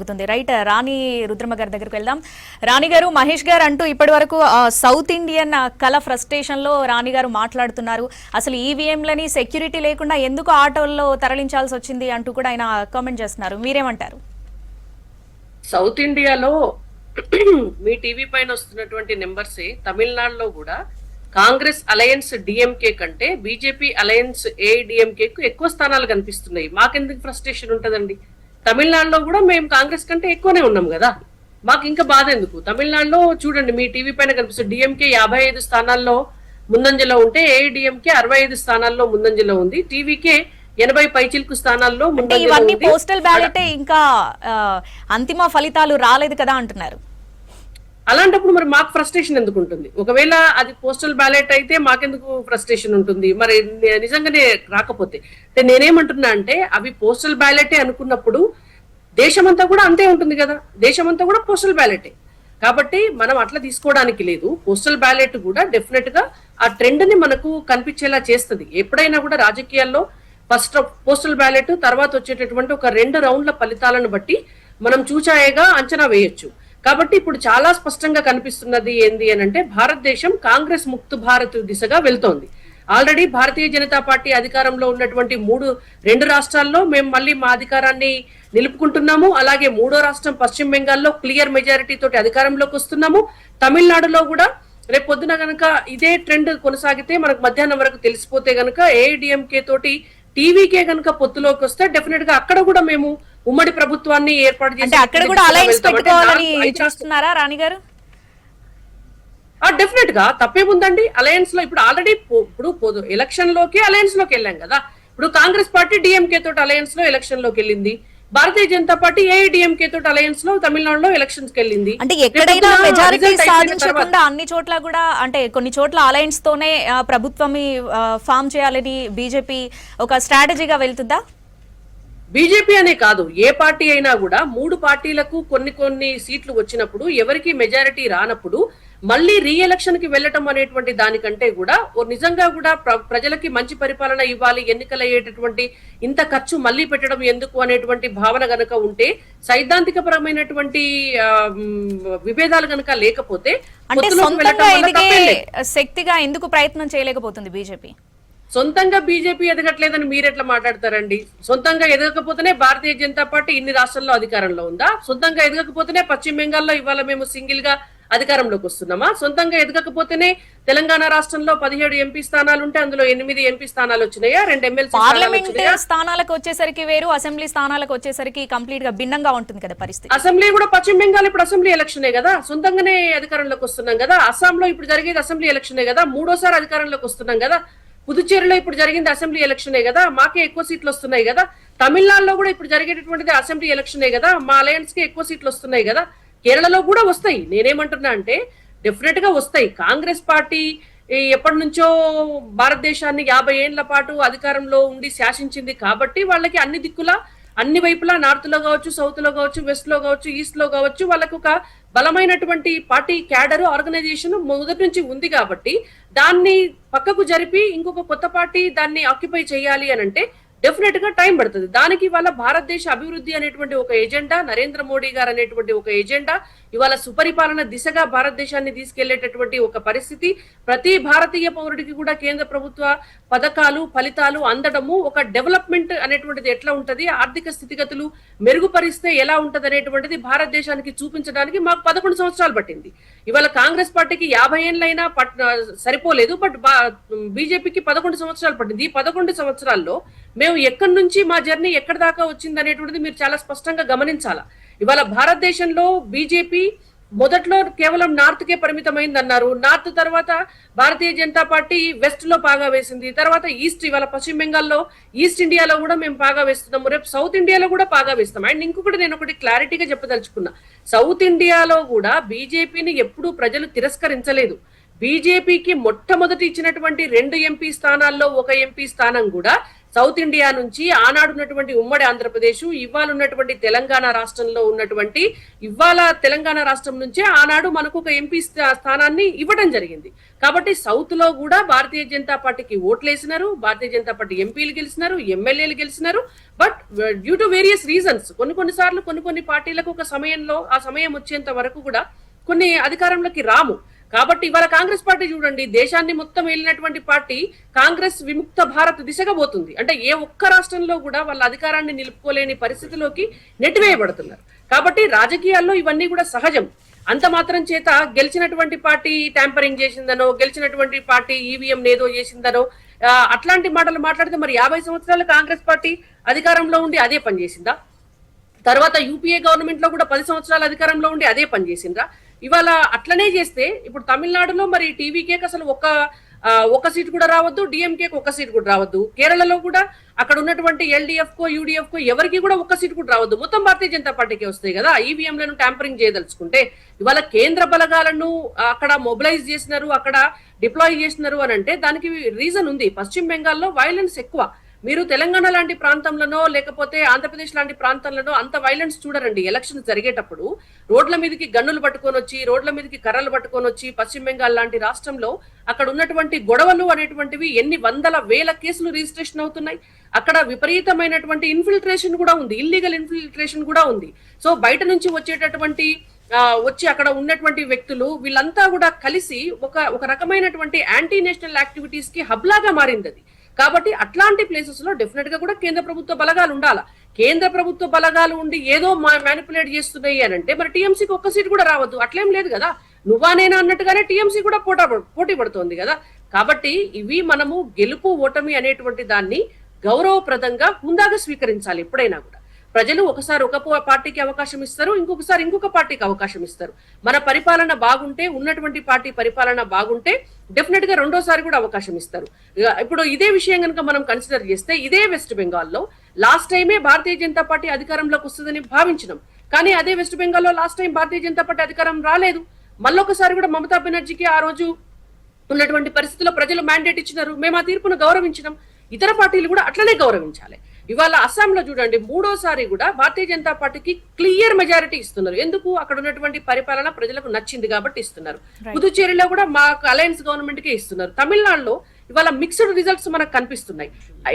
Right. రాణి రుద్రమ గారి దగ్గరికి వెళ్దాం. రాణి గారు, మహేష్ గారు అంటూ ఇప్పటి వరకు సౌత్ ఇండియన్ కల ఫ్రస్ట్రేషన్ లో రాణి గారు మాట్లాడుతున్నారు. అసలు ఈవీఎంలని సెక్యూరిటీ లేకుండా ఎందుకు ఆటోల్లో తరలించాల్సి వచ్చింది అంటూ కూడా ఆయన కామెంట్ చేస్తున్నారు. మీరేమంటారు? సౌత్ ఇండియాలో మీ టీవీ పైన వస్తున్నటువంటి నెంబర్సే తమిళనాడులో కూడా కాంగ్రెస్ అలయన్స్ డిఎంకే కంటే బీజేపీ అలయన్స్ ఏఐడిఎంకే కు ఎక్కువ స్థానాలు కనిపిస్తున్నాయి. మాకెందుకు ఫ్రస్ట్రేషన్ ఉంటదండి? తమిళనాడులో కూడా మేము కాంగ్రెస్ కంటే ఎక్కువనే ఉన్నాం కదా, మాకు ఇంకా బాధ ఎందుకు? తమిళనాడులో చూడండి, మీ టీవీ పైన కనిపిస్తుంది, డిఎంకే 55 స్థానాల్లో ముందంజలో ఉంటే ఏఐడిఎంకే 65 స్థానాల్లో ముందంజలో ఉంది, టీవీకే 80 పైచిల్కు స్థానాల్లో ముందంజలో ఉంది. పోస్టల్ బ్యాలెట్ ఇంకా అంతిమ ఫలితాలు రాలేదు కదా అంటున్నారు. అలాంటప్పుడు మరి మాకు ఫ్రస్ట్రేషన్ ఎందుకు ఉంటుంది? ఒకవేళ అది పోస్టల్ బ్యాలెట్ అయితే మాకెందుకు ఫ్రస్ట్రేషన్ ఉంటుంది? మరి నిజంగానే రాకపోతే నేనేమంటున్నా అంటే, అవి పోస్టల్ బ్యాలెటే అనుకున్నప్పుడు దేశమంతా కూడా అంతే ఉంటుంది కదా, దేశమంతా కూడా పోస్టల్ బ్యాలెటే. కాబట్టి మనం అట్లా తీసుకోవడానికి లేదు. పోస్టల్ బ్యాలెట్ కూడా డెఫినెట్ గా ఆ ట్రెండ్ ని మనకు కనిపించేలా చేస్తుంది. ఎప్పుడైనా కూడా రాజకీయాల్లో ఫస్ట్ పోస్టల్ బ్యాలెట్ తర్వాత వచ్చేటటువంటి ఒక 2 రౌండ్ల ఫలితాలను బట్టి మనం చూచాయగా అంచనా వేయొచ్చు. కాబట్టి ఇప్పుడు చాలా స్పష్టంగా కనిపిస్తున్నది ఏంది అని అంటే, భారతదేశం కాంగ్రెస్ ముక్త భారత్ దిశగా వెళ్తోంది. ఆల్రెడీ భారతీయ జనతా పార్టీ అధికారంలో ఉన్నటువంటి 2 రాష్ట్రాల్లో మేము మళ్ళీ మా అధికారాన్ని నిలుపుకుంటున్నాము. అలాగే 3వ రాష్ట్రం పశ్చిమ బెంగాల్లో క్లియర్ మెజారిటీ తోటి అధికారంలోకి వస్తున్నాము. తమిళనాడులో కూడా రేపు పొద్దున గనక ఇదే ట్రెండ్ కొనసాగితే, మనకు మధ్యాహ్నం వరకు తెలిసిపోతే గనక ఏఐడిఎంకే తోటి టీవీకే గనక పొత్తులోకి వస్తే డెఫినెట్ గా అక్కడ కూడా మేము ఉమ్మడి ప్రభుత్వాన్ని ఏర్పాటు చేసి అక్కడ కూడా అలయన్స్ పెట్టుకోవాలని చూస్తున్నారా రాణి గారు? డెఫినెట్ గా తప్పేముందండి అలయన్స్ లో? ఇప్పుడు ఆల్రెడీ ఇప్పుడు ఎలక్షన్ లోకి అలయన్స్ లోకి వెళ్ళాం కదా. ఇప్పుడు కాంగ్రెస్ పార్టీ డిఎంకే తోటి అలయన్స్ లో ఎలక్షన్ లోకి వెళ్ళింది, భారతీయ జనతా పార్టీ ఏఐడిఎంకే తోటి అలయన్స్ లో తమిళనాడులో ఎలక్షన్స్ కి వెళ్ళింది. అంటే ఎక్కడైనా మెజారిటీ సాధించకుండా అన్ని చోట్ల కూడా, అంటే కొన్ని చోట్ల అలయన్స్ తోనే ప్రభుత్వం ఫామ్ చేయాలని బీజేపీ ఒక స్ట్రాటజీగా వెళ్తుందా? బీజేపీ అనే కాదు, ఏ పార్టీ అయినా కూడా 3 పార్టీలకు కొన్ని సీట్లు వచ్చినప్పుడు, ఎవరికి మెజారిటీ రానప్పుడు మళ్ళీ రీఎలక్షన్ కి వెళ్ళటం అనేటువంటి దానికంటే కూడా నిజంగా కూడా ప్రజలకి మంచి పరిపాలన ఇవ్వాలి, ఎన్నికలు అయ్యేటటువంటి ఇంత ఖర్చు మళ్ళీ పెట్టడం ఎందుకు అనేటువంటి భావన గనక ఉంటే, సైద్ధాంతిక పరమైనటువంటి విభేదాలు గనక లేకపోతే శక్తిగా ఎందుకు ప్రయత్నం చేయలేకపోతుంది బీజేపీ? సొంతంగా బీజేపీ ఎదగట్లేదని మీరెట్లా మాట్లాడతారండి? సొంతంగా ఎదగకపోతేనే భారతీయ జనతా పార్టీ ఇన్ని రాష్ట్రాల్లో అధికారంలో ఉందా? సొంతంగా ఎదగకపోతేనే పశ్చిమ బెంగాల్లో ఇవాళ మేము సింగిల్ గా అధికారంలోకి వస్తున్నామా? సొంతంగా ఎదగకపోతేనే తెలంగాణ రాష్ట్రంలో 17 ఎంపీ స్థానాలు ఉంటే అందులో 8 ఎంపీ స్థానాలు వచ్చినాయా, 2 ఎమ్మెల్సీ స్థానాలకు వచ్చేసరికి వేరు, అసెంబ్లీ స్థానాలకు వచ్చేసరికి కంప్లీట్ గా భిన్నంగా ఉంటుంది కదా పరిస్థితి. అసెంబ్లీ కూడా పశ్చిమ బెంగాల్ ఇప్పుడు అసెంబ్లీ ఎలక్షనే కదా, సొంతంగానే అధికారంలోకి వస్తున్నాం కదా. అస్సాంలో ఇప్పుడు జరిగేది అసెంబ్లీ ఎలక్షనే కదా, 3వ అధికారంలోకి వస్తున్నాం కదా. పుదుచ్చేరిలో ఇప్పుడు జరిగింది అసెంబ్లీ ఎలక్షనే కదా, మాకే ఎక్కువ సీట్లు వస్తున్నాయి కదా. తమిళనాడులో కూడా ఇప్పుడు జరిగేటటువంటిది అసెంబ్లీ ఎలక్షనే కదా, మా అలయన్స్ కి ఎక్కువ సీట్లు వస్తున్నాయి కదా. కేరళలో కూడా వస్తాయి. నేనేమంటున్నా అంటే, డెఫినెట్ గా వస్తాయి. కాంగ్రెస్ పార్టీ ఎప్పటి నుంచో భారతదేశాన్ని 50 ఏళ్ల పాటు అధికారంలో ఉండి శాసించింది కాబట్టి వాళ్ళకి అన్ని దిక్కులా, అన్ని వైపులా, నార్త్ లో కావచ్చు, సౌత్ లో కావచ్చు, వెస్ట్ లో కావచ్చు, ఈస్ట్ లో కావచ్చు, వాళ్ళకు ఒక బలమైనటువంటి పార్టీ క్యాడర్ ఆర్గనైజేషన్ మొదటి నుంచి ఉంది కాబట్టి దాన్ని పక్కకు జరిపి ఇంకొక కొత్త పార్టీ దాన్ని ఆక్యుపై చేయాలి అని అంటే డెఫినెట్ గా టైం పడుతుంది. దానికి ఇవాళ భారతదేశ అభివృద్ధి అనేటువంటి ఒక ఎజెండా, నరేంద్ర మోడీ గారు అనేటువంటి ఒక ఎజెండా, ఇవాళ సుపరిపాలన దిశగా భారతదేశాన్ని తీసుకెళ్లేటటువంటి ఒక పరిస్థితి, ప్రతి భారతీయ పౌరుడికి కూడా కేంద్ర ప్రభుత్వ పథకాలు ఫలితాలు అందడము, ఒక డెవలప్మెంట్ అనేటువంటిది ఎట్లా ఉంటది, ఆర్థిక స్థితిగతులు మెరుగుపరిస్తే ఎలా ఉంటది అనేటువంటిది భారతదేశానికి చూపించడానికి మాకు 11 సంవత్సరాలు పట్టింది. ఇవాళ కాంగ్రెస్ పార్టీకి 50 ఏళ్ళైనా సరిపోలేదు, బట్ బీజేపీకి 11 సంవత్సరాలు పట్టింది. ఈ 11 సంవత్సరాల్లో మేము ఎక్కడి నుంచి మా జర్నీ ఎక్కడి దాకా వచ్చింది అనేటువంటిది మీరు చాలా స్పష్టంగా గమనించాలా. ఇవాళ భారతదేశంలో బీజేపీ మొదట్లో కేవలం నార్త్ కే పరిమితమైంది అన్నారు, నార్త్ తర్వాత భారతీయ జనతా పార్టీ వెస్ట్ లో పాగా వేసింది, తర్వాత ఈస్ట్, ఇవాళ పశ్చిమ బెంగాల్లో ఈస్ట్ ఇండియాలో కూడా మేము పాగా వేస్తున్నాము, రేపు సౌత్ ఇండియాలో కూడా పాగా వేస్తాం. అండ్ ఇంకొకటి నేను ఒకటి క్లారిటీగా చెప్పదలుచుకున్నా, సౌత్ ఇండియాలో కూడా బీజేపీని ఎప్పుడూ ప్రజలు తిరస్కరించలేదు. బీజేపీకి మొట్టమొదటి ఇచ్చినటువంటి 2 ఎంపీ స్థానాల్లో 1 ఎంపీ స్థానం కూడా సౌత్ ఇండియా నుంచి ఆనాడు ఉన్నటువంటి ఉమ్మడి ఆంధ్రప్రదేశ్, ఇవాళ ఉన్నటువంటి తెలంగాణ రాష్ట్రంలో ఉన్నటువంటి ఇవాళ తెలంగాణ రాష్ట్రం నుంచే ఆనాడు మనకు ఒక ఎంపీ స్థానాన్ని ఇవ్వడం జరిగింది. కాబట్టి సౌత్ లో కూడా భారతీయ జనతా పార్టీకి ఓట్లు వేసినారు, భారతీయ జనతా పార్టీ ఎంపీలు గెలిచినారు, ఎమ్మెల్యేలు గెలిచినారు. But due to various reasons కొన్నిసార్లు కొన్ని పార్టీలకు ఒక సమయంలో ఆ సమయం వచ్చేంత వరకు కూడా కొన్ని అధికారంలోకి రాము. కాబట్టి ఇవాళ కాంగ్రెస్ పార్టీ చూడండి, దేశాన్ని మొత్తం వెళ్ళినటువంటి పార్టీ కాంగ్రెస్ విముక్త భారత్ దిశగా పోతుంది. అంటే ఏ ఒక్క రాష్ట్రంలో కూడా వాళ్ళ అధికారాన్ని నిలుపుకోలేని పరిస్థితిలోకి నెట్టివేయబడుతున్నారు. కాబట్టి రాజకీయాల్లో ఇవన్నీ కూడా సహజం. అంత మాత్రం చేత గెలిచినటువంటి పార్టీ ట్యాంపరింగ్ చేసిందనో, గెలిచినటువంటి పార్టీ ఈవీఎం ఏదో చేసిందనో అట్లాంటి మాటలు మాట్లాడితే మరి 50 సంవత్సరాలు కాంగ్రెస్ పార్టీ అధికారంలో ఉండి అదే పని చేసిందా? తర్వాత యూపీఏ గవర్నమెంట్ లో కూడా 10 సంవత్సరాల అధికారంలో ఉండి అదే పని చేసిండ్రా? ఇవాళ అట్లనే చేస్తే ఇప్పుడు తమిళనాడులో మరి టీవీకేకి అసలు ఒక సీట్ కూడా రావద్దు, డిఎంకేకి ఒక సీట్ కూడా రావద్దు. కేరళలో కూడా అక్కడ ఉన్నటువంటి ఎల్డీఎఫ్ కో యూడీఎఫ్ కో ఎవరికి కూడా ఒక్క సీట్ కూడా రావద్దు. మొత్తం భారతీయ జనతా పార్టీకి వస్తాయి కదా ఈవీఎంలను ట్యాంపరింగ్ చేయదలుచుకుంటే. ఇవాళ కేంద్ర బలగాలను అక్కడ మొబిలైజ్ చేసినారు, అక్కడ డిప్లాయ్ చేసినారు అని అంటే దానికి రీజన్ ఉంది. పశ్చిమ బెంగాల్లో వైలెన్స్ ఎక్కువ. మీరు తెలంగాణ లాంటి ప్రాంతంలోనో లేకపోతే ఆంధ్రప్రదేశ్ లాంటి ప్రాంతంలోనో అంత వైలెన్స్ చూడరండి. ఎలక్షన్ జరిగేటప్పుడు రోడ్ల మీదకి గన్నులు పట్టుకొని వచ్చి, రోడ్ల మీదకి కర్రలు పట్టుకొని వచ్చి పశ్చిమ బెంగాల్ లాంటి రాష్ట్రంలో అక్కడ ఉన్నటువంటి గొడవలు అనేటువంటివి ఎన్ని వందల వేల కేసులు రిజిస్ట్రేషన్ అవుతున్నాయి. అక్కడ విపరీతమైనటువంటి ఇన్ఫిల్ట్రేషన్ కూడా ఉంది, ఇల్లీగల్ ఇన్ఫిల్ట్రేషన్ కూడా ఉంది. సో బయట నుంచి వచ్చి అక్కడ ఉన్నటువంటి వ్యక్తులు వీళ్ళంతా కూడా కలిసి ఒక రకమైనటువంటి యాంటీ నేషనల్ యాక్టివిటీస్ కి హబ్ లాగా మారింది అది. కాబట్టి అట్లాంటి ప్లేసెస్ లో డెఫినెట్ గా కూడా కేంద్ర ప్రభుత్వ బలగాలు ఉండాలి. కేంద్ర ప్రభుత్వ బలగాలు ఉండి ఏదో మ్యానిపులేట్ చేస్తున్నాయి అని అంటే మరి టీఎంసీకి ఒక్క సీట్ కూడా రావద్దు. అట్లేం లేదు కదా, నువ్వానేనా అన్నట్టుగానే టీఎంసీ కూడా పోటీ పడుతోంది కదా. కాబట్టి ఇవి మనము గెలుపు ఓటమి అనేటువంటి దాన్ని గౌరవప్రదంగా హుందాగా స్వీకరించాలి. ఎప్పుడైనా కూడా ప్రజలు ఒకసారి ఒక పార్టీకి అవకాశం ఇస్తారు, ఇంకొకసారి ఇంకొక పార్టీకి అవకాశం ఇస్తారు. మన పరిపాలన బాగుంటే, ఉన్నటువంటి పార్టీ పరిపాలన బాగుంటే డెఫినెట్ గా రెండోసారి కూడా అవకాశం ఇస్తారు. ఇప్పుడు ఇదే విషయం కనుక మనం కన్సిడర్ చేస్తే ఇదే వెస్ట్ బెంగాల్లో లాస్ట్ టైమే భారతీయ జనతా పార్టీ అధికారంలోకి వస్తుందని భావించినాం. కానీ అదే వెస్ట్ బెంగాల్లో last time Bharatiya Janata party అధికారం రాలేదు. మళ్ళొకసారి కూడా మమతా బెనర్జీకి ఆ రోజు ఉన్నటువంటి పరిస్థితుల్లో ప్రజలు మ్యాండేట్ ఇచ్చినారు, మేము ఆ తీర్పును గౌరవించినాం. ఇతర పార్టీలు కూడా అట్లనే గౌరవించాలి. ఇవాళ అస్సాంలో చూడండి, మూడోసారి కూడా భారతీయ జనతా పార్టీకి క్లియర్ మెజారిటీ ఇస్తున్నారు. ఎందుకు? అక్కడ ఉన్నటువంటి పరిపాలన ప్రజలకు నచ్చింది కాబట్టి ఇస్తున్నారు. పుదుచ్చేరిలో కూడా మాకు అలయన్స్ గవర్నమెంట్ కే ఇస్తున్నారు. తమిళనాడులో ఇవాళ మిక్స్డ్ రిజల్ట్స్ మనకు కనిపిస్తున్నాయి.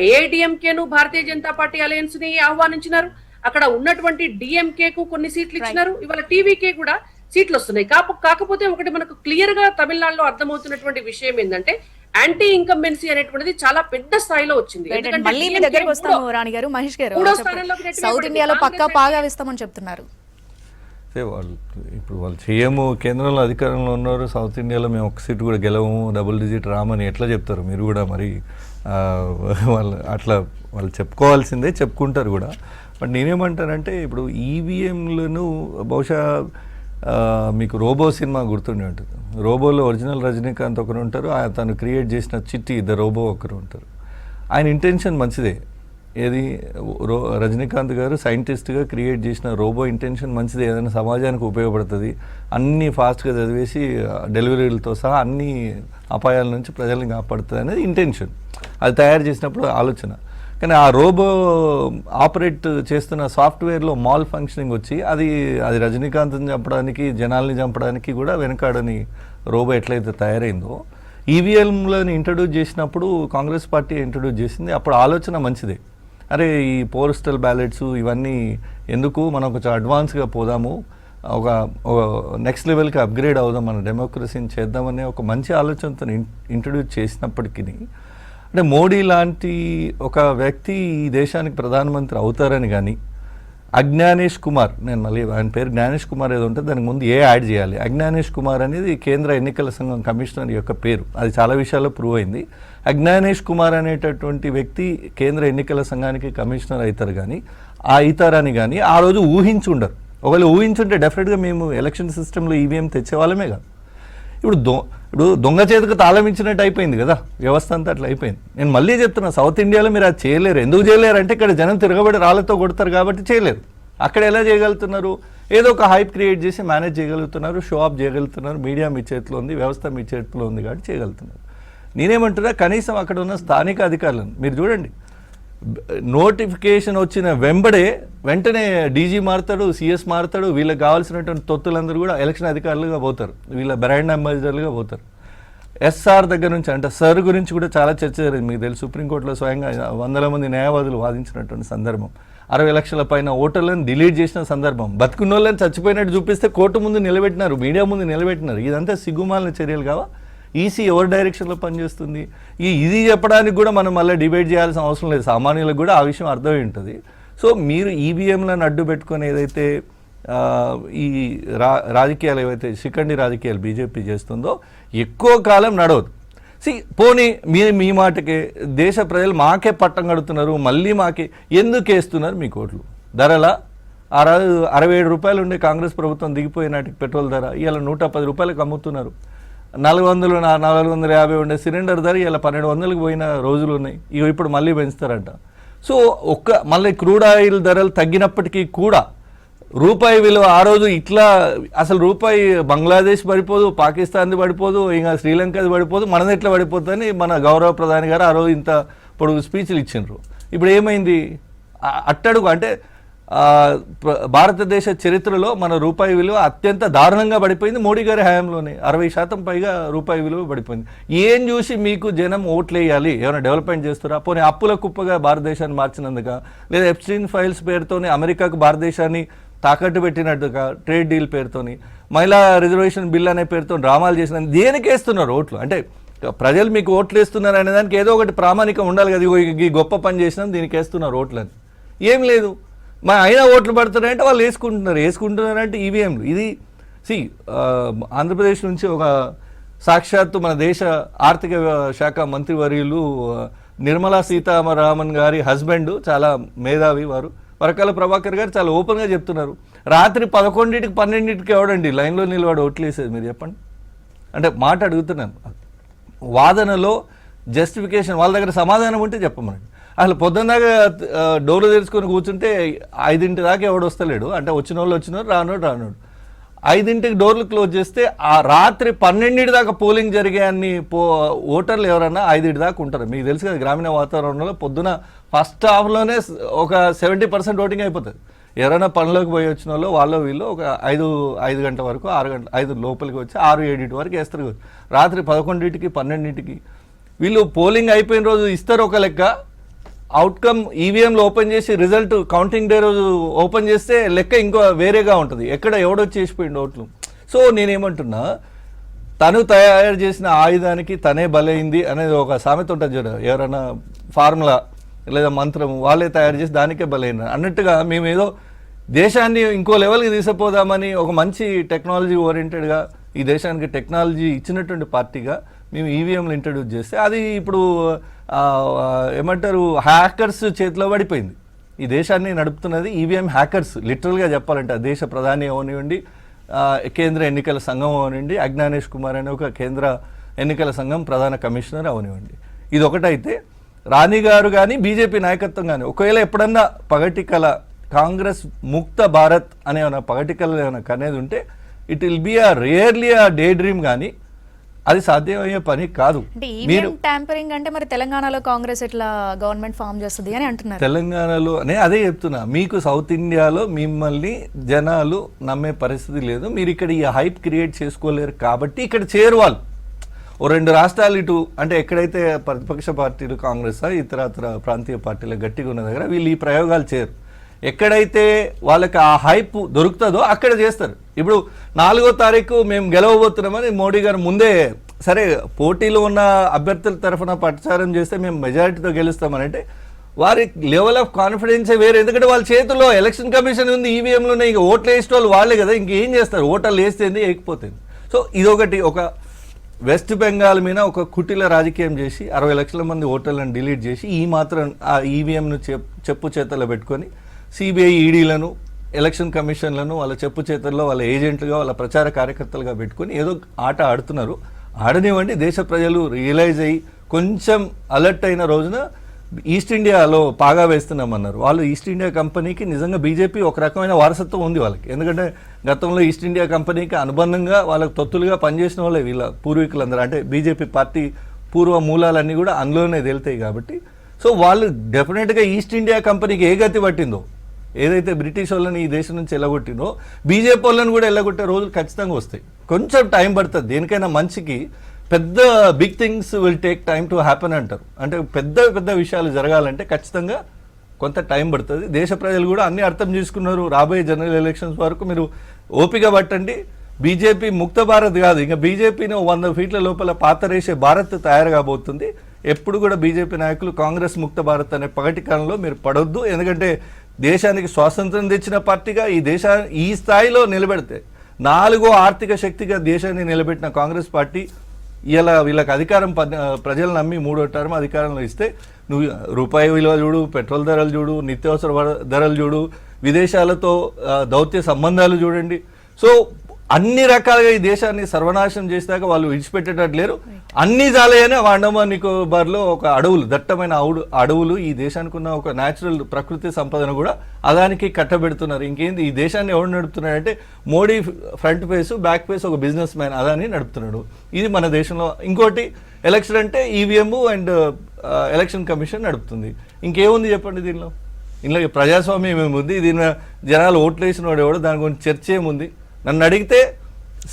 ఏఐడిఎంకేను భారతీయ జనతా పార్టీ అలయన్స్ ని ఆహ్వానించినారు, అక్కడ ఉన్నటువంటి డిఎంకే కు కొన్ని సీట్లు ఇచ్చినారు, ఇవాళ టీవీకే కూడా సీట్లు వస్తున్నాయి. కాకపోతే ఒకటి మనకు క్లియర్ గా తమిళనాడులో అర్థమవుతున్నటువంటి విషయం ఏంటంటే యాంటీ ఇన్కంబెన్సీ అనేటువంటిది చాలా పెద్ద స్థాయిలో వచ్చింది. మళ్ళీ మీ దగ్గరకు వస్తాము రాణి గారు. మహేష్ గారు, సౌత్ ఇండియాలో పక్కా పాగా వేస్తామని చెప్తున్నారు. ఇప్పుడు వాళ్ళు చేయము, కేంద్రంలో అధికారంలో ఉన్నారు, సౌత్ ఇండియాలో మేము ఒక సీట్ కూడా గెలవము, డబుల్ డిజిట్ రామని ఎట్లా చెప్తారు? మీరు కూడా మరి వాళ్ళు చెప్పుకోవాల్సిందే, చెప్పుకుంటారు కూడా. బట్ నేనేమంటానంటే ఇప్పుడు ఈవీఎంలను బహుశా మీకు రోబో సినిమా గుర్తుండి ఉంటుంది. రోబోలో ఒరిజినల్ రజనీకాంత్ ఒకరు ఉంటారు, తను క్రియేట్ చేసిన చిట్టి ద రోబో ఒకరు ఉంటారు. ఆయన ఇంటెన్షన్ మంచిదే. ఏది రజనీకాంత్ గారు సైంటిస్ట్గా క్రియేట్ చేసిన రోబో ఇంటెన్షన్ మంచిదే, ఏదైనా సమాజానికి ఉపయోగపడుతుంది, అన్నీ ఫాస్ట్గా చదివేసి డెలివరీలతో సహా అన్ని అపాయాల నుంచి ప్రజల్ని కాపాడుతుంది అనేది ఇంటెన్షన్. అది తయారు చేసినప్పుడు ఆలోచన. కానీ ఆ రోబో ఆపరేట్ చేస్తున్న సాఫ్ట్వేర్లో మాల్ ఫంక్షనింగ్ వచ్చి అది రజనీకాంత్ని చంపడానికి, జనాల్ని చంపడానికి కూడా వెనకాడని రోబో ఎట్లయితే తయారైందో, ఈవీఎంలను ఇంట్రడ్యూస్ చేసినప్పుడు కాంగ్రెస్ పార్టీ ఇంట్రడ్యూస్ చేసింది. అప్పుడు ఆలోచన మంచిదే. అరే ఈ పోస్టల్ బ్యాలెట్స్ ఇవన్నీ ఎందుకు, మనం కొంచెం అడ్వాన్స్గా పోదాము, ఒక నెక్స్ట్ లెవెల్కి అప్గ్రేడ్ అవుదాం, మన డెమోక్రసీని చేద్దామనే ఒక మంచి ఆలోచనతో ఇంట్రడ్యూస్ చేసినప్పటికీ, అంటే మోడీ లాంటి ఒక వ్యక్తి ఈ దేశానికి ప్రధానమంత్రి అవుతారని కానీ, అజ్ఞానేష్ కుమార్, నేను మళ్ళీ ఆయన పేరు జ్ఞానేష్ కుమార్ ఏదో ఉంటే దానికి ముందు యాడ్ చేయాలి. అజ్ఞానేష్ కుమార్ అనేది కేంద్ర ఎన్నికల సంఘం కమిషనర్ యొక్క పేరు. అది చాలా విషయాల్లో ప్రూవ్ అయింది. అజ్ఞానేష్ కుమార్ అనేటటువంటి వ్యక్తి కేంద్ర ఎన్నికల సంఘానికి కమిషనర్ అవుతారు కానీ అవుతారని కానీ ఆ రోజు ఊహించుండరు. ఒకవేళ ఊహించుంటే డెఫినెట్గా మేము ఎలక్షన్ సిస్టంలో ఈవీఎం తెచ్చేవాళ్ళమే కాదు. ఇప్పుడు దొంగ చేతికి తాళం ఇచ్చినట్టు అయిపోయింది కదా వ్యవస్థ అంతా, అట్లా అయిపోయింది. నేను మళ్ళీ చెప్తున్నా, సౌత్ ఇండియాలో మీరు అది చేయలేరు. ఎందుకు చేయలేరు అంటే ఇక్కడ జనం తిరగబడి రాళ్లతో కొడతారు కాబట్టి చేయలేరు. అక్కడ ఎలా చేయగలుగుతున్నారు? ఏదో ఒక హైప్ క్రియేట్ చేసి మేనేజ్ చేయగలుగుతున్నారు, షో ఆఫ్ చేయగలుగుతున్నారు. మీడియా మీ చేతిలో ఉంది, వ్యవస్థ మీ చేతిలో ఉంది కాబట్టి చేయగలుగుతున్నారు. నేనేమంటున్నా, కనీసం అక్కడ ఉన్న స్థానిక అధికారులను మీరు చూడండి. నోటిఫికేషన్ వచ్చిన వెంటనే డీజీ మారుతాడు, సిఎస్ మారుతాడు, వీళ్ళకి కావాల్సినటువంటి తొత్తులందరూ కూడా ఎలక్షన్ అధికారులుగా పోతారు, వీళ్ళ బ్రాండ్ అంబాసిడర్లుగా పోతారు. ఎస్ఆర్ దగ్గర నుంచి అంటే సర్ గురించి కూడా చాలా చర్చ జరిగింది. మీకు తెలుసు, సుప్రీంకోర్టులో స్వయంగా వందల మంది న్యాయవాదులు వాదించినటువంటి సందర్భం, 60 లక్షల పైన ఓటర్లను డిలీట్ చేసిన సందర్భం, బతుకున్న వాళ్ళని చచ్చిపోయినట్టు చూపిస్తే కోర్టు ముందు నిలబెట్టినారు, మీడియా ముందు నిలబెట్టినారు. ఇదంతా సిగ్గుమాలిన చర్యలు కావా? ఈసీ ఎవరి డైరెక్షన్లో పనిచేస్తుంది? ఇది చెప్పడానికి కూడా మనం మళ్ళీ డిబేట్ చేయాల్సిన అవసరం లేదు, సామాన్యులకు కూడా ఆ విషయం అర్థమై ఉంటుంది. సో మీరు ఈవీఎంలను అడ్డు పెట్టుకొని ఏదైతే ఈ రాజకీయాలు ఏవైతే శిఖండి రాజకీయాలు బీజేపీ చేస్తుందో ఎక్కువ కాలం నడవదు. పోనీ మీ మాటకే దేశ ప్రజలు మాకే పట్టం కడుతున్నారు, మళ్ళీ మాకే ఎందుకు వేస్తున్నారు మీ కోట్లు? ధరల 67 రూపాయలు ఉండే కాంగ్రెస్ ప్రభుత్వం దిగిపోయినాటికి పెట్రోల్ ధర ఇవాళ 110 రూపాయలకు అమ్ముతున్నారు. 450 ఉండే సిలిండర్ ధర ఇలా 1200కి పోయిన రోజులు ఉన్నాయి. ఇప్పుడు మళ్ళీ పెంచుతారంట. సో మళ్ళీ క్రూడ్ ఆయిల్ ధరలు తగ్గినప్పటికీ కూడా రూపాయి విలువ ఆ రోజు ఇట్లా అసలు రూపాయి బంగ్లాదేశ్ పడిపోదు, పాకిస్తాన్ది పడిపోదు, ఇంకా శ్రీలంకది పడిపోదు, మనది ఎట్లా పడిపోతుందని మన గౌరవ ప్రధాని గారు ఆ రోజు ఇంత పొడుగు స్పీచ్లు ఇచ్చిండ్రు. ఇప్పుడు ఏమైంది? అట్టడుగు అంటే భారతదేశ చరిత్రలో మన రూపాయి విలువ అత్యంత దారుణంగా పడిపోయింది మోడీ గారి హయాంలోనే. 60% పైగా రూపాయి విలువ పడిపోయింది. ఏం చూసి మీకు జనం ఓట్లు వేయాలి? ఏమైనా డెవలప్మెంట్ చేస్తారా? పోనీ అప్పుల కుప్పగా భారతదేశాన్ని మార్చినందుక, లేదా ఎప్స్టీన్ ఫైల్స్ పేరుతోనే అమెరికాకు భారతదేశాన్ని తాకట్టు పెట్టినట్టుగా ట్రేడ్ డీల్ పేరుతోని, మహిళా రిజర్వేషన్ బిల్ అనే పేరుతో డ్రామాలు చేసిన దేనికి వేస్తున్నారు ఓట్లు? అంటే ప్రజలు మీకు ఓట్లు వేస్తున్నారు అనే దానికి ఏదో ఒకటి ప్రామాణికం ఉండాలి కదా. ఈ గొప్ప పని చేసినాం దీనికి వేస్తున్నారు ఓట్లని. ఏం లేదు, అయినా ఓట్లు పడుతున్నారంటే వాళ్ళు వేసుకుంటున్నారంటే ఈవీఎంలు. ఇది ఆంధ్రప్రదేశ్ నుంచి ఒక సాక్షాత్తు మన దేశ ఆర్థిక శాఖ మంత్రివర్యులు నిర్మలా సీతారామన్ గారి హస్బెండ్, చాలా మేధావి వారు, వరకాల ప్రభాకర్ గారు చాలా ఓపెన్గా చెప్తున్నారు. రాత్రి 11కి 12కి ఎవడండి లైన్లో నిలబడి ఓట్లేసేది మీరు చెప్పండి? అంటే మాట అడుగుతున్నాను. వాదనలో జస్టిఫికేషన్ వాళ్ళ దగ్గర సమాధానం ఉంటే చెప్పమనండి. అసలు పొద్దున్నదాకా డోర్లు తెరుచుకొని కూర్చుంటే 5 దాకా ఎవడు వస్తలేడు, అంటే వచ్చిన వాళ్ళు వచ్చినారు, రానోడు. 5కి డోర్లు క్లోజ్ చేస్తే ఆ రాత్రి 12 దాకా పోలింగ్ జరిగే అన్ని ఓటర్లు ఎవరన్నా 5 దాకా ఉంటారు. మీకు తెలుసు కదా, గ్రామీణ వాతావరణంలో పొద్దున ఫస్ట్ హాఫ్లోనే ఒక 70% ఓటింగ్ అయిపోతుంది. ఎవరైనా పనులకు పోయి వచ్చిన వాళ్ళు వీళ్ళు ఒక 5 గంటల వరకు 5 లోపలికి వచ్చి 6-7 వరకు వేస్తారు. రాత్రి 11కి 12కి వీళ్ళు పోలింగ్ అయిపోయిన రోజు ఇస్తారు ఒక లెక్క, అవుట్కమ్ ఈవీఎంలు ఓపెన్ చేసి రిజల్ట్ కౌంటింగ్ డే రోజు ఓపెన్ చేస్తే లెక్క ఇంకో వేరేగా ఉంటుంది, ఎక్కడ ఎవడొచ్చి చేసిపోయింది ఓట్లు. సో నేనేమంటున్నా, తను తయారు చేసిన ఆయుధానికి తనే బలైంది అనేది ఒక సామెత ఉంటుంది చూడ, ఎవరైనా ఫార్ములా లేదా మంత్రం వాళ్ళే తయారు చేసి దానికే బలైన అన్నట్టుగా మేము ఏదో దేశాన్ని ఇంకో లెవెల్కి తీసుకుపోదామని ఒక మంచి టెక్నాలజీ ఓరియంటెడ్గా ఈ దేశానికి టెక్నాలజీ ఇచ్చినటువంటి పార్టీగా మేము ఈవీఎంలు ఇంట్రడ్యూస్ చేస్తే అది ఇప్పుడు ఏమంటారు హ్యాకర్స్ చేతిలో పడిపోయింది. ఈ దేశాన్ని నడుపుతున్నది ఈవీఎం హ్యాకర్స్. లిటరల్గా చెప్పాలంటే దేశ ప్రధాని అవనివ్వండి, కేంద్ర ఎన్నికల సంఘం అవనివ్వండి, అజ్ఞానేష్ కుమార్ అనే ఒక కేంద్ర ఎన్నికల సంఘం ప్రధాన కమిషనర్ అవనివ్వండి. ఇది ఒకటైతే రాణి గారు కానీ బీజేపీ నాయకత్వం కానీ ఒకవేళ ఎప్పుడన్నా పగటి కళ కాంగ్రెస్ ముక్త భారత్ అనే పగటి కళ ఏమైనా కనేది ఉంటే it will be rarely day dream, కానీ అది సాధ్యమయ్యే పని కాదు. మీరు ట్యాంపరింగ్ అంటే మరి తెలంగాణలో కాంగ్రెస్ ఎట్లా గవర్నమెంట్ ఫామ్ చేస్తుంది అని అంటున్నారు. తెలంగాణలో అదే చెప్తున్నా, మీకు సౌత్ ఇండియాలో మిమ్మల్ని జనాలు నమ్మే పరిస్థితి లేదు, మీరు ఇక్కడ ఈ హైప్ క్రియేట్ చేసుకోలేరు కాబట్టి ఇక్కడ చేరువాళ్ళు. ఓ 2 రాష్ట్రాలు ఇటు అంటే ఎక్కడైతే ప్రతిపక్ష పార్టీలు కాంగ్రెస్ ఇతర ప్రాంతీయ పార్టీలు గట్టిగా ఉన్న దగ్గర వీళ్ళు ఈ ప్రయోగాలు చేయరు. ఎక్కడైతే వాళ్ళకి ఆ హైప్ దొరుకుతుందో అక్కడ చేస్తారు. ఇప్పుడు 4వ తారీఖు మేము గెలవబోతున్నామని మోడీ గారు ముందే, సరే పోటీలో ఉన్న అభ్యర్థుల తరఫున ప్రచారం చేస్తే మేము మెజారిటీతో గెలుస్తామని అంటే వారి లెవెల్ ఆఫ్ కాన్ఫిడెన్సే వేరే. ఎందుకంటే వాళ్ళ చేతుల్లో ఎలక్షన్ కమిషన్ ఉంది, ఈవీఎంలు ఉన్నాయి, ఇక ఓట్లు వేసే వాళ్ళు వాళ్ళే కదా, ఇంకేం చేస్తారు? ఓటర్లు వేస్తేంది వేయకపోతుంది. సో ఇదొకటి, ఒక వెస్ట్ బెంగాల్ మీద ఒక కుటిల రాజకీయం చేసి 60 లక్షల మంది ఓటర్లను డిలీట్ చేసి ఈ మాత్రం ఆ ఈవీఎంను చెప్పు చేతల్లో పెట్టుకొని సిబిఐ ఈడీలను ఎలక్షన్ కమిషన్లను వాళ్ళ చెప్పు చేతల్లో వాళ్ళ ఏజెంట్లుగా వాళ్ళ ప్రచార కార్యకర్తలుగా పెట్టుకొని ఏదో ఆట ఆడుతున్నారు. ఆడనివ్వండి, దేశ ప్రజలు రియలైజ్ అయ్యి కొంచెం అలర్ట్ అయిన రోజున ఈస్ట్ ఇండియాలో పాగా వేస్తున్నామన్నారు. వాళ్ళు ఈస్ట్ ఇండియా కంపెనీకి నిజంగా బీజేపీ ఒక రకమైన వారసత్వం ఉంది వాళ్ళకి. ఎందుకంటే గతంలో ఈస్ట్ ఇండియా కంపెనీకి అనుబంధంగా వాళ్ళకి తొత్తులుగా పనిచేసిన వాళ్ళే వీళ్ళ పూర్వీకులందరూ. అంటే బీజేపీ పార్టీ పూర్వ మూలాలన్నీ కూడా అందులోనే తేలుతాయి కాబట్టి. సో వాళ్ళు డెఫినెట్గా ఈస్ట్ ఇండియా కంపెనీకి ఏ గతి పట్టిందో, ఏదైతే బ్రిటిష్ వాళ్ళని ఈ దేశం నుంచి వెళ్ళగొట్టిందో బీజేపీ వాళ్ళని కూడా వెళ్ళగొట్టే రోజులు ఖచ్చితంగా వస్తాయి. కొంచెం టైం పడుతుంది. దేనికైనా మంచికి పెద్ద big things will take time to happen అంటారు. అంటే పెద్ద పెద్ద విషయాలు జరగాలంటే ఖచ్చితంగా కొంత టైం పడుతుంది. దేశ ప్రజలు కూడా అన్ని అర్థం చేసుకున్నారు. రాబోయే జనరల్ ఎలక్షన్స్ వరకు మీరు ఓపిక పట్టండి. బీజేపీ ముక్త భారత్ కాదు, ఇంకా బీజేపీని 100 ఫీట్ల లోపల పాతరేసే భారత్ తయారు కాబోతుంది. ఎప్పుడు కూడా బీజేపీ నాయకులు కాంగ్రెస్ ముక్త భారత్ అనే పగటికాలంలో మీరు పడొద్దు. ఎందుకంటే దేశానికి స్వాతంత్రం తెచ్చిన పార్టీగా ఈ స్థాయిలో నిలబెడితే 4వ ఆర్థిక శక్తిగా దేశాన్ని నిలబెట్టిన కాంగ్రెస్ పార్టీ ఇలా వీళ్ళకి అధికారం ప్రజలు నమ్మి 3వ టర్మ్ అధికారంలో ఇస్తే నువ్వు రూపాయి విలువ చూడు, పెట్రోల్ ధరలు చూడు, నిత్యావసర ధరలు చూడు, విదేశాలతో దౌత్య సంబంధాలు చూడండి. సో అన్ని రకాలుగా ఈ దేశాన్ని సర్వనాశనం చేసినాక వాళ్ళు విడిచిపెట్టేటట్టు లేరు. అన్ని జాలయనే అండమాన్ నికోబార్లో ఒక అడవులు, దట్టమైన అడవులు ఈ దేశానికి ఉన్న ఒక న్యాచురల్ ప్రకృతి సంపదను కూడా అదానికి కట్టబెడుతున్నారు. ఇంకేంది ఈ దేశాన్ని ఎవరు నడుపుతున్నాడంటే Modi front face back face ఒక బిజినెస్ మ్యాన్ అదాన్ని నడుపుతున్నాడు. ఇది మన దేశంలో. ఇంకోటి ఎలక్షన్ అంటే ఈవీఎం అండ్ ఎలక్షన్ కమిషన్ నడుపుతుంది. ఇంకేముంది చెప్పండి దీనిలో? ఇందులో ప్రజాస్వామ్యం ఏముంది? దీని జనాలు ఓట్లు వేసిన వాడు ఎవడు, దాని గురించి చర్చ ఏముంది? నన్ను అడిగితే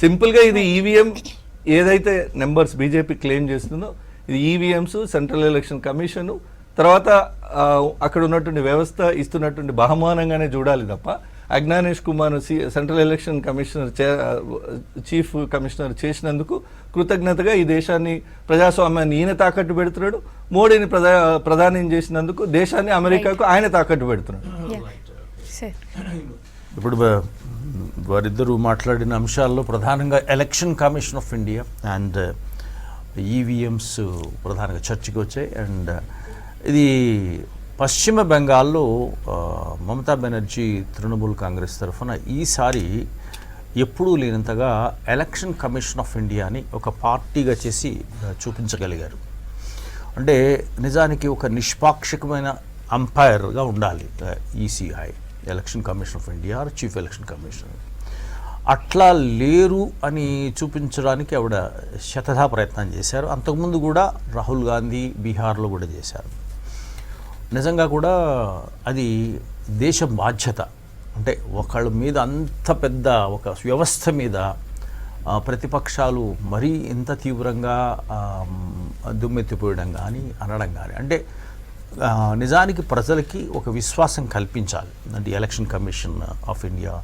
సింపుల్గా ఇది ఈవీఎం ఏదైతే నెంబర్స్ బీజేపీ క్లెయిమ్ చేస్తుందో ఇది ఈవీఎంస్, సెంట్రల్ ఎలక్షన్ కమిషను, తర్వాత అక్కడ ఉన్నటువంటి వ్యవస్థ ఇస్తున్నటువంటి బహుమానంగానే చూడాలి తప్ప Gyanesh Kumar central election commissioner chief commissioner చేసినందుకు కృతజ్ఞతగా ఈ దేశాన్ని ప్రజాస్వామ్యాన్ని ఈయన తాకట్టు పెడుతున్నాడు. మోడీని ప్రధాని చేసినందుకు దేశాన్ని అమెరికాకు ఆయన తాకట్టు పెడుతున్నాడు. ఇప్పుడు వారిద్దరూ మాట్లాడిన అంశాల్లో ప్రధానంగా election commission of India and EVMs ప్రధానంగా చర్చకి వచ్చాయి. అండ్ ఇది పశ్చిమ బెంగాల్లో మమతా బెనర్జీ తృణమూల్ కాంగ్రెస్ తరఫున ఈసారి ఎప్పుడూ లేనంతగా ఎలక్షన్ కమిషన్ ఆఫ్ ఇండియాని ఒక పార్టీగా చేసి చూపించగలిగారు. అంటే నిజానికి ఒక నిష్పాక్షికమైన అంపైర్గా ఉండాలి ECI, election commission of India, chief election commissioner. అట్లా లేరు అని చూపించడానికి ఆవిడ శతధా ప్రయత్నం చేశారు. అంతకుముందు కూడా రాహుల్ గాంధీ బీహార్లో కూడా చేశారు. నిజంగా కూడా అది దేశం బాధ్యత. అంటే ఒకళ్ళ మీద అంత పెద్ద ఒక వ్యవస్థ మీద ప్రతిపక్షాలు మరీ ఇంత తీవ్రంగా దుమ్మెత్తిపోయడం కానీ అనడం కానీ, అంటే నిజానికి ప్రజలకి ఒక విశ్వాసం కల్పించాలి. అంటే ఎలక్షన్ కమిషన్ ఆఫ్ ఇండియా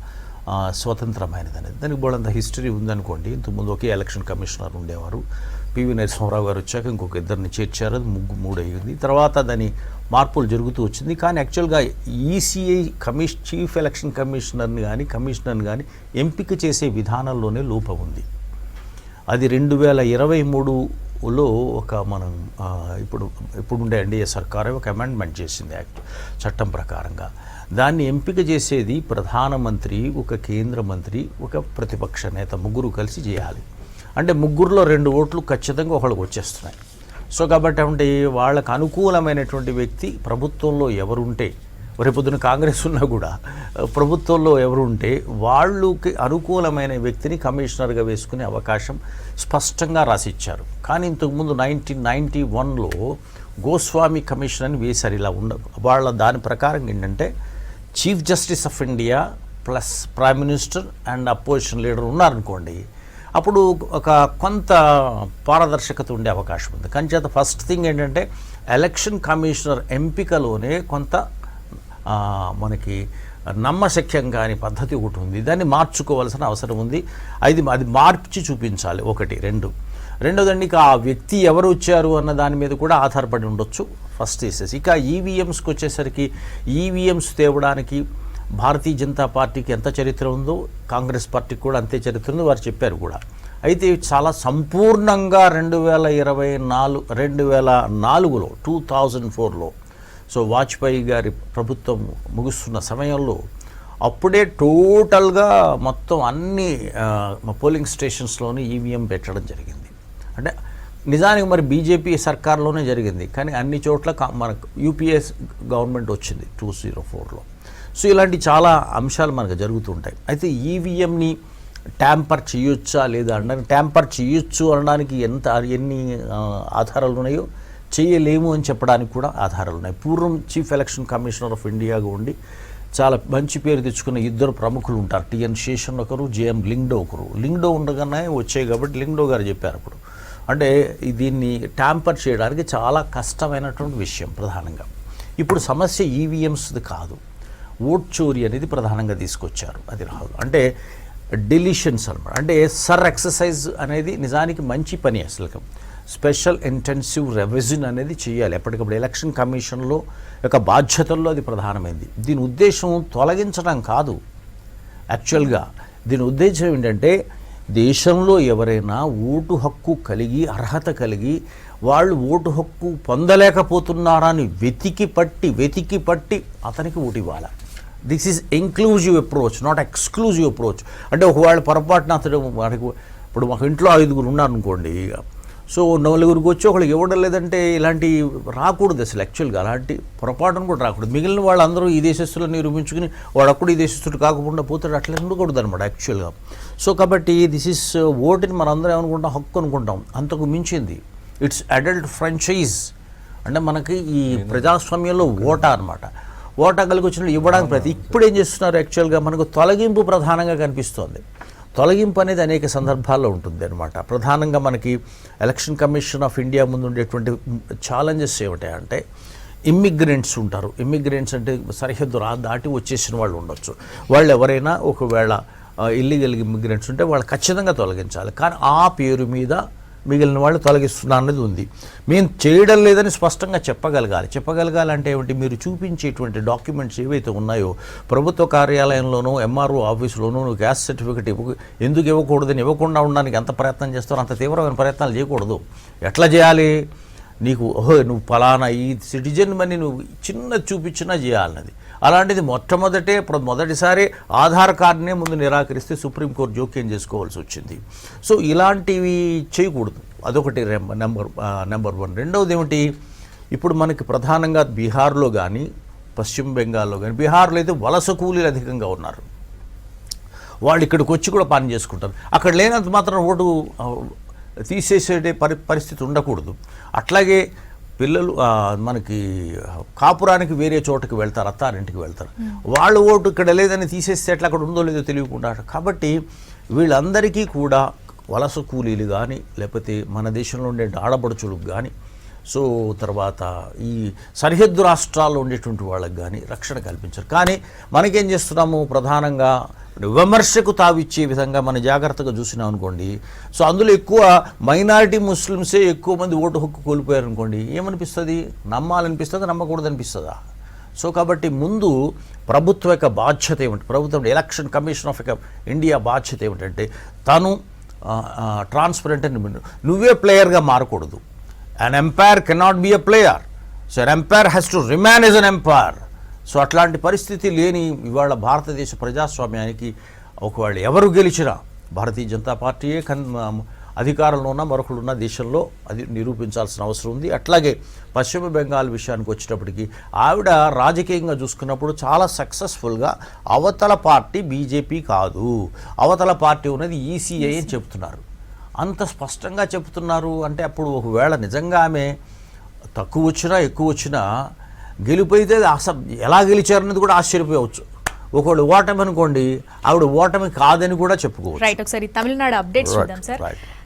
స్వతంత్రమైనది అనేది. దానికి బోడంత హిస్టరీ ఉందనుకోండి. ఇంతకుముందు ఒకే ఎలక్షన్ కమిషనర్ ఉండేవారు. పివి నరసింహారావు గారు వచ్చాక ఇంకొక ఇద్దరిని చేర్చారు. అది 3 అయ్యింది. తర్వాత దాని మార్పులు జరుగుతూ వచ్చింది. కానీ యాక్చువల్గా ఈసీఐ చీఫ్ ఎలక్షన్ కమిషనర్ని కానీ కమిషనర్ని కానీ ఎంపిక చేసే విధానంలోనే లోపం ఉంది. అది 2023లో ఒక మనం ఇప్పుడుండే ఎన్డీఏ సర్కారే ఒక అమెండ్మెంట్ చేసింది యాక్ట్ చట్టం ప్రకారంగా. దాన్ని ఎంపిక చేసేది ప్రధానమంత్రి, ఒక కేంద్ర మంత్రి, ఒక ప్రతిపక్ష నేత, ముగ్గురు కలిసి చేయాలి. అంటే ముగ్గురులో 2 ఓట్లు ఖచ్చితంగా ఒకళ్ళకి వచ్చేస్తున్నాయి. సో కాబట్టి అంటే వాళ్ళకు అనుకూలమైనటువంటి వ్యక్తి ప్రభుత్వంలో ఎవరుంటే, రేపొద్దున కాంగ్రెస్ ఉన్నా కూడా ప్రభుత్వంలో ఎవరు ఉంటే వాళ్ళకి అనుకూలమైన వ్యక్తిని కమిషనర్గా వేసుకునే అవకాశం స్పష్టంగా రాసిచ్చారు. కానీ ఇంతకుముందు 1991లో గోస్వామి కమిషన్ అని వేశారు. ఇలా వాళ్ళ దాని ప్రకారం ఏంటంటే chief justice of India plus prime minister and opposition leader ఉన్నారనుకోండి, అప్పుడు ఒక కొంత పారదర్శకత ఉండే అవకాశం ఉంది. కానీ చేత ఫస్ట్ థింగ్ ఏంటంటే ఎలక్షన్ కమిషనర్ ఎంపికలోనే కొంత మనకి నమ్మశక్యం కాని పద్ధతి ఒకటి ఉంది. దాన్ని మార్చుకోవాల్సిన అవసరం ఉంది. అది మార్చి చూపించాలి. 1, 2 రెండోదండి ఇక ఆ వ్యక్తి ఎవరు వచ్చారు అన్న దాని మీద కూడా ఆధారపడి ఉండొచ్చు. ఫస్ట్ తీసేసి ఇక ఈవీఎంస్కి వచ్చేసరికి ఈవీఎంస్ తేవడానికి భారతీయ జనతా పార్టీకి ఎంత చరిత్ర ఉందో కాంగ్రెస్ పార్టీకి కూడా అంతే చరిత్ర ఉందో వారు చెప్పారు కూడా. అయితే చాలా సంపూర్ణంగా 2004లో 2004లో సో వాజ్పేయి గారి ప్రభుత్వం ముగుస్తున్న సమయంలో అప్పుడే టోటల్గా మొత్తం అన్ని పోలింగ్ స్టేషన్స్లోనే ఈవీఎం పెట్టడం జరిగింది. అంటే నిజానికి మరి బీజేపీ సర్కార్లోనే జరిగింది. కానీ అన్ని చోట్ల మనకు యూపీఎస్ గవర్నమెంట్ వచ్చింది 2004లో. సో ఇలాంటి చాలా అంశాలు మనకు జరుగుతుంటాయి. అయితే ఈవీఎంని ట్యాంపర్ చేయొచ్చా లేదా అనడానికి, ట్యాంపర్ చేయొచ్చు అనడానికి ఎన్ని ఆధారాలు ఉన్నాయో చేయలేము అని చెప్పడానికి కూడా ఆధారాలు ఉన్నాయి. పూర్వం చీఫ్ ఎలక్షన్ కమిషనర్ ఆఫ్ ఇండియాగా ఉండి చాలా మంచి పేరు తెచ్చుకున్న ఇద్దరు ప్రముఖులు ఉంటారు. టిఎన్ శేషన్ ఒకరు, జేఎం లింగ్డో ఒకరు. లింగ్డో ఉండగానే వచ్చాయి కాబట్టి లింగ్డో గారు చెప్పారు అప్పుడు. అంటే దీన్ని ట్యాంపర్ చేయడానికి చాలా కష్టమైనటువంటి విషయం ప్రధానంగా. ఇప్పుడు సమస్య ఈవీఎంస్ది కాదు, ఓట్ చోరీ అనేది ప్రధానంగా తీసుకొచ్చారు. అది రాదు అంటే డెలిషన్స్ అనమాట. అంటే ఎక్సర్సైజ్ అనేది నిజానికి మంచి పని. అసలు స్పెషల్ ఇంటెన్సివ్ రెవిజన్ అనేది చేయాలి ఎప్పటికప్పుడు. ఎలక్షన్ కమిషన్లో యొక్క బాధ్యతల్లో అది ప్రధానమైంది. దీని ఉద్దేశం తొలగించడం కాదు. యాక్చువల్గా దీని ఉద్దేశం ఏంటంటే దేశంలో ఎవరైనా ఓటు హక్కు కలిగి అర్హత కలిగి వాళ్ళు ఓటు హక్కు పొందలేకపోతున్నారా అని వెతికి పట్టి అతనికి ఓటు ఇవ్వాలి. This is inclusive approach, not exclusive approach. అంటే ఒకవేళ పొరపాటున అతడు మనకు ఇప్పుడు మాకు ఇంట్లో 5 ఉన్నారనుకోండి, సో 4 వచ్చి ఒకళ్ళకి ఇవ్వడం లేదంటే ఇలాంటి రాకూడదు అసలు. యాక్చువల్గా అలాంటి పొరపాటును కూడా రాకూడదు. మిగిలిన వాళ్ళందరూ ఈ దేశస్తులను నిరూపించుకుని వాడప్పుడు ఈ దేశస్తుడు కాకుండా పోతాడు, అట్లా ఉండకూడదు అనమాట యాక్చువల్గా. సో కాబట్టి దిస్ ఇస్ ఓటుని మనందరం ఏమనుకుంటాం, హక్కు అనుకుంటాం. అంతకు మించింది ఇట్స్ అడల్ట్ ఫ్రాంచైజ్. అంటే మనకి ఈ ప్రజాస్వామ్యంలో ఓటా అనమాట. ఓటా కలిగి వచ్చినప్పుడు ఇవ్వడానికి ఇప్పుడు ఏం చేస్తున్నారు యాక్చువల్గా మనకు తొలగింపు ప్రధానంగా కనిపిస్తోంది. తొలగింపు అనేది అనేక సందర్భాల్లో ఉంటుంది అనమాట. ప్రధానంగా మనకి ఎలక్షన్ కమిషన్ ఆఫ్ ఇండియా ముందు ఉండేటువంటి ఛాలెంజెస్ ఏమిటాయంటే ఇమ్మిగ్రెంట్స్ ఉంటారు. ఇమ్మిగ్రెంట్స్ అంటే సరిహద్దు దాటి వచ్చేసిన వాళ్ళు ఉండొచ్చు. వాళ్ళు ఎవరైనా ఒకవేళ ఇల్లీగల్ ఇమ్మిగ్రెంట్స్ ఉంటే వాళ్ళు ఖచ్చితంగా తొలగించాలి. కానీ ఆ పేరు మీద మిగిలిన వాళ్ళు తొలగిస్తున్నా అన్నది ఉంది. మేము చేయడం లేదని స్పష్టంగా చెప్పగలగాలంటే ఏమిటి, మీరు చూపించేటువంటి డాక్యుమెంట్స్ ఏవైతే ఉన్నాయో ప్రభుత్వ కార్యాలయంలోనూ ఎంఆర్ఓ ఆఫీసులోనూ నువ్వు గ్యాస్ సర్టిఫికేట్ ఎందుకు ఇవ్వకూడదని, ఇవ్వకుండా ఉండడానికి ఎంత ప్రయత్నం చేస్తారో అంత తీవ్రమైన ప్రయత్నాలు చేయకూడదు. ఎట్లా చేయాలి, నీకు నువ్వు ఫలానా ఈ సిటిజన్ మని నువ్వు చిన్న చూపించినా చేయాలన్నది. అలాంటిది మొదటిసారి ఆధార్ కార్డునే ముందు నిరాకరిస్తే సుప్రీంకోర్టు జోక్యం చేసుకోవాల్సి వచ్చింది. సో ఇలాంటివి చేయకూడదు. అదొకటి నెంబర్ 1. రెండవది ఏమిటి, ఇప్పుడు మనకి ప్రధానంగా బీహార్లో కానీ పశ్చిమ బెంగాల్లో కానీ, బీహార్లో అయితే వలస కూలీలు అధికంగా ఉన్నారు. వాళ్ళు ఇక్కడికి వచ్చి కూడా పని చేసుకుంటారు. అక్కడ లేనంత మాత్రం ఓటు తీసేసే పరిస్థితి ఉండకూడదు. అట్లాగే పిల్లలు మనకి కాపురానికి వేరే చోటుకి వెళ్తారు, అత్తారింటికి వెళ్తారు. వాళ్ళ ఓటు ఇక్కడ లేదని తీసేస్తే ఎట్లా అక్కడ ఉందో లేదో తెలియకుండా. కాబట్టి వీళ్ళందరికీ కూడా వలస కూలీలు కానీ లేకపోతే మన దేశంలో ఉండే ఆడపడుచులకు కానీ, సో తర్వాత ఈ సరిహద్దు రాష్ట్రాల్లో ఉండేటువంటి వాళ్ళకి కానీ రక్షణ కల్పించారు. కానీ మనకేం చేస్తున్నాము, ప్రధానంగా విమర్శకు తావిచ్చే విధంగా మన జాగ్రత్తగా చూసినాం అనుకోండి. సో అందులో ఎక్కువ మైనారిటీ ముస్లిమ్సే ఎక్కువ మంది ఓటు హక్కు కోల్పోయారు అనుకోండి, ఏమనిపిస్తుంది, నమ్మాలనిపిస్తుందా నమ్మకూడదు అనిపిస్తుందా? సో కాబట్టి ముందు ప్రభుత్వం యొక్క బాధ్యత ఏమిటి, ప్రభుత్వం ఎలక్షన్ కమిషన్ ఆఫ్ ఇండియా బాధ్యత ఏమిటంటే తను ట్రాన్స్పరెంట్ అని, నువ్వే ప్లేయర్గా మారకూడదు. An umpire cannot be a player. So an umpire has to remain as an umpire. So అట్లాంటి పరిస్థితి లేని ఇవాళ భారతదేశ ప్రజాస్వామ్యానికి ఒకవేళ ఎవరు గెలిచినా భారతీయ జనతా పార్టీయే అధికారంలో ఉన్న మరొకరు ఉన్న దేశంలో అది నిరూపించాల్సిన అవసరం ఉంది. అట్లాగే పశ్చిమ బెంగాల్ విషయానికి వచ్చేటప్పటికి ఆవిడ రాజకీయంగా చూసుకున్నప్పుడు చాలా సక్సెస్ఫుల్గా అవతల పార్టీ బీజేపీ కాదు, అవతల పార్టీ ఉన్నది ఈసీఐ అని చెప్తున్నారు. అంత స్పష్టంగా చెప్తున్నారు అంటే అప్పుడు ఒకవేళ నిజంగా ఆమె తక్కువ వచ్చినా ఎక్కువ వచ్చినా గెలిపోయితే ఎలా గెలిచారన్నది కూడా ఆశ్చర్యపోవచ్చు. ఒకవేళ ఓటమి అనుకోండి, ఆవిడ ఓటమి కాదని కూడా చెప్పుకోవచ్చు. రైట్, ఒకసారి తమిళనాడు అప్డేట్స్ చూద్దాం సార్.